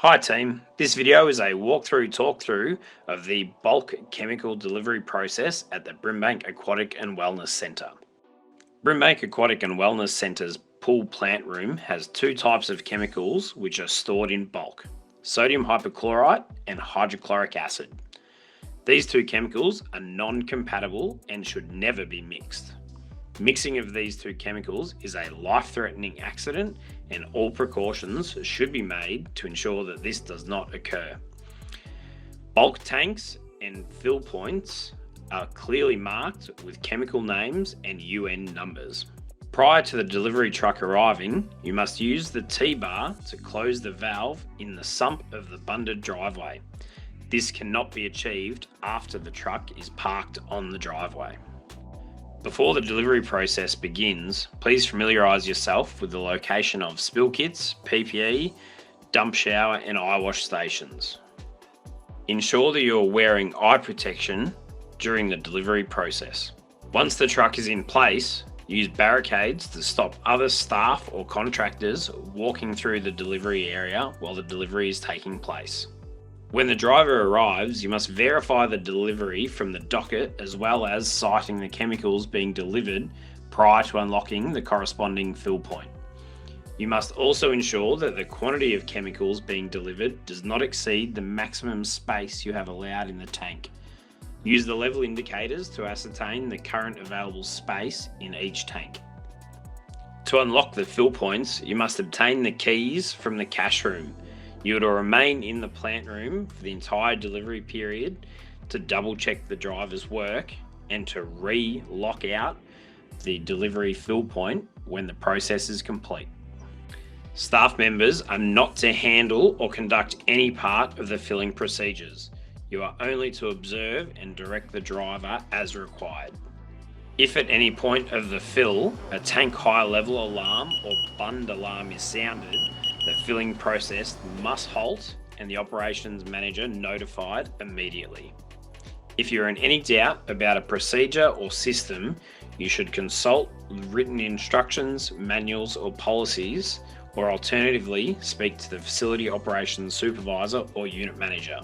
Hi team, this video is a talk-through of the bulk chemical delivery process at the Brimbank Aquatic and Wellness Centre. Brimbank Aquatic and Wellness Centre's pool plant room has two types of chemicals which are stored in bulk: sodium hypochlorite and hydrochloric acid. These two chemicals are non-compatible and should never be mixed. Mixing of these two chemicals is a life-threatening accident, and all precautions should be made to ensure that this does not occur. Bulk tanks and fill points are clearly marked with chemical names and UN numbers. Prior to the delivery truck arriving, you must use the T-bar to close the valve in the sump of the bunded driveway. This cannot be achieved after the truck is parked on the driveway. Before the delivery process begins, please familiarise yourself with the location of spill kits, PPE, dump shower and eye wash stations. Ensure that you are wearing eye protection during the delivery process. Once the truck is in place, use barricades to stop other staff or contractors walking through the delivery area while the delivery is taking place. When the driver arrives, you must verify the delivery from the docket as well as citing the chemicals being delivered prior to unlocking the corresponding fill point. You must also ensure that the quantity of chemicals being delivered does not exceed the maximum space you have allowed in the tank. Use the level indicators to ascertain the current available space in each tank. To unlock the fill points, you must obtain the keys from the cash room. You are to remain in the plant room for the entire delivery period to double check the driver's work and to re-lock out the delivery fill point when the process is complete. Staff members are not to handle or conduct any part of the filling procedures. You are only to observe and direct the driver as required. If at any point of the fill, a tank high level alarm or bund alarm is sounded, the filling process must halt and the operations manager notified immediately. If you're in any doubt about a procedure or system, you should consult written instructions, manuals or policies, or alternatively speak to the facility operations supervisor or unit manager.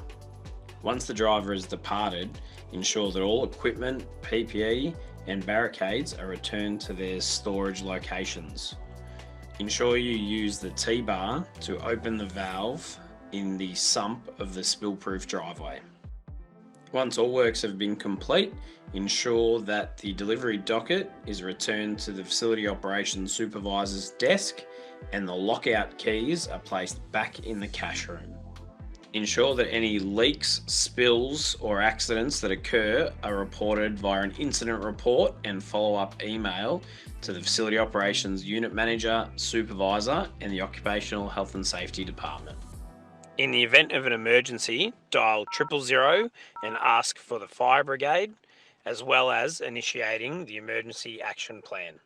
Once the driver has departed, ensure that all equipment, PPE and barricades are returned to their storage locations. Ensure you use the T-bar to open the valve in the sump of the spill-proof driveway. Once all works have been complete, ensure that the delivery docket is returned to the facility operations supervisor's desk and the lockout keys are placed back in the cash room. Ensure that any leaks, spills or accidents that occur are reported via an incident report and follow-up email to the Facility Operations Unit Manager, Supervisor and the Occupational Health and Safety Department. In the event of an emergency, dial 000 and ask for the fire brigade, as well as initiating the emergency action plan.